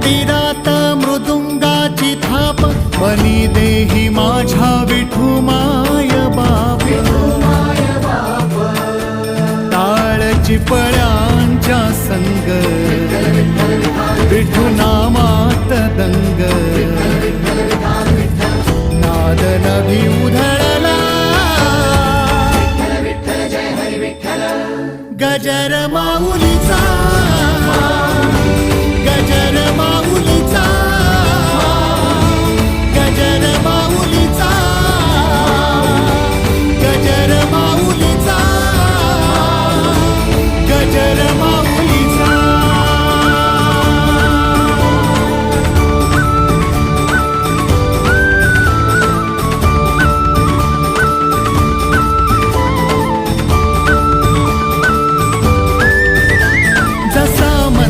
मंदिरात मृदुंगाची थाप बनी देही माझ्या विठू माय बाप टाळ चिपळ्यांच्या संत